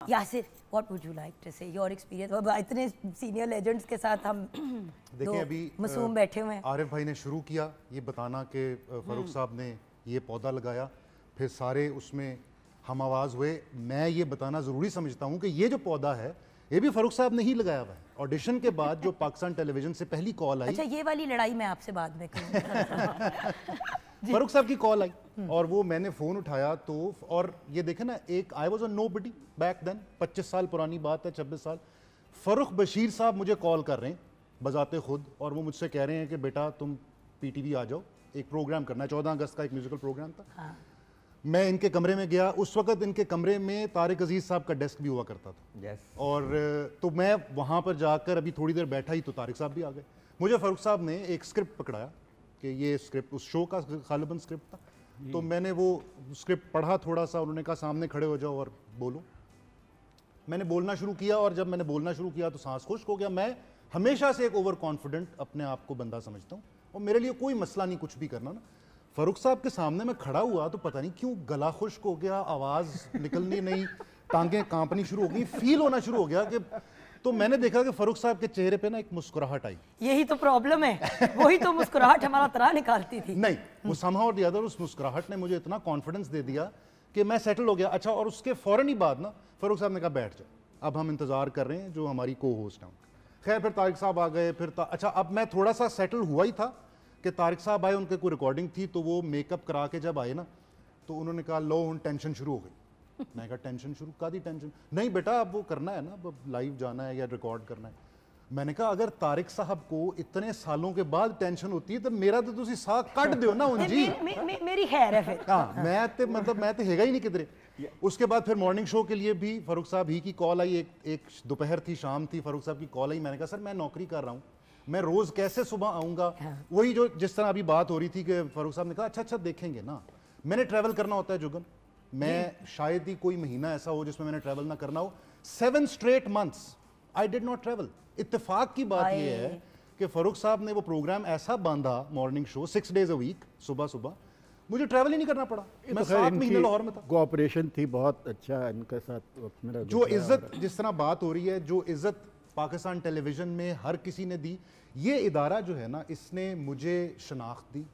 Yasir, what would you like to say? Your experience? और इतने senior legends के साथ हम देखिए अभी मासूम बैठे हुए हैं। आरिफ भाई ने शुरू किया ये बताना कि फ़ारूक साहब ने ये पौधा लगाया, फिर सारे उसमें हम आवाज़ हुए। मैं ये बताना ज़रूरी समझता हूँ कि ये जो पौधा है ये भी फ़ारूक साहब ने ही लगाया हुआ है। ऑडिशन के बाद जो पाकिस्तान टेलीविज़न से पहली कॉल आई, अच्छा ये वाली लड़ाई मैं आपसे बाद में करूँगा। फ़ारूक साहब की कॉल आई और वो मैंने फ़ोन उठाया तो, और ये देखे ना, एक I was a nobody back then, 25 साल पुरानी बात है, 26 साल। फ़र्रुख बशीर साहब मुझे कॉल कर रहे हैं बजाते खुद, और वो मुझसे कह रहे हैं कि बेटा तुम पीटीवी आ जाओ, एक प्रोग्राम करना है। 14 अगस्त का एक म्यूज़िकल प्रोग्राम था। हाँ। मैं इनके कमरे में गया, उस वक्त इनके कमरे में तारिक अजीज़ साहब का डेस्क भी हुआ करता था। और तो मैं वहाँ पर जाकर अभी थोड़ी देर बैठा ही तो तारिक साहब भी आ गए। मुझे फ़ारूक साहब ने एक स्क्रिप्ट पकड़ाया कि ये स्क्रिप्ट उस शो का गालिबन स्क्रिप्ट था, तो मैंने वो स्क्रिप्ट पढ़ा थोड़ा सा। उन्होंने कहा सामने खड़े हो जाओ और बोलो। मैंने बोलना शुरू किया, और जब मैंने बोलना शुरू किया तो सांस खुश्क हो गया। मैं हमेशा से एक ओवर कॉन्फिडेंट अपने आप को बंदा समझता हूँ, और मेरे लिए कोई मसला नहीं कुछ भी करना ना। फ़ारूक साहब के सामने मैं खड़ा हुआ तो पता नहीं क्यों गला खुश्क हो गया, आवाज़ निकलनी नहीं, टांगें कांपनी शुरू हो गई, फील होना शुरू हो गया कि, तो मैंने देखा कि फ़ारूक साहब के चेहरे पे ना एक मुस्कुराहट आई। यही तो प्रॉब्लम है, वही तो मुस्कुराहट हमारा तरह निकालती थी। नहीं, वो समहाउ और द अदर उस मुस्कुराहट ने मुझे इतना कॉन्फिडेंस दे दिया कि मैं सेटल हो गया। अच्छा, और उसके फ़ौरन ही बाद ना फ़ारूक साहब ने कहा बैठ जाओ, अब हम इंतज़ार कर रहे हैं जो हमारी को होस्ट हैं। खैर फिर तारिक साहब आ गए, फिर अच्छा अब मैं थोड़ा सा सेटल हुआ ही था कि तारिक साहब आए, उनके कोई रिकॉर्डिंग थी, तो वो मेकअप करा के जब आए ना तो उन्होंने कहा लो उन टेंशन शुरू हो गई। मैं कहा टेंशन शुरू, कादी टेंशन? नहीं बेटा अब वो करना है ना, अब लाइव जाना है या रिकॉर्ड करना है। मैंने कहा अगर तारिक साहब को इतने सालों के बाद टेंशन होती है तो मेरा तो तुसी साह कट दियो ना उन जी। मेरी खैर है फिर। हाँ, मैं तो हेगा ही नहीं किधरे। उसके बाद फिर मॉर्निंग शो के लिए भी फ़ारूक साहब ही की कॉल आई। एक दोपहर थी, शाम थी, फ़ारूक साहब की कॉल आई। मैंने कहा सर मैं नौकरी कर रहा हूँ, मैं रोज़ कैसे सुबह आऊँगा। वही जो जिस तरह अभी बात हो रही थी कि फ़ारूक साहब ने कहा अच्छा देखेंगे ना। मैंने ट्रैवल करना होता है जुगन, मैं शायद ही कोई महीना ऐसा हो जिसमें मैंने ट्रैवल ना करना हो। 7 straight months I did not travel. इत्तेफाक की बात यह है कि फ़ारूक साहब ने वो प्रोग्राम ऐसा बांधा, morning show 6 days a week, सुबह सुबह, मुझे ट्रैवल ही नहीं करना पड़ा। मैं 7 महीने लाहौर में था। कोऑपरेशन थी बहुत अच्छा इनके साथ। मेरा जो इज्जत, जिस तरह बात हो रही है, जो इज्जत पाकिस्तान टेलीविज़न में हर किसी ने दी, ये इदारा जो है ना, इसने मुझे शनाख्त दी,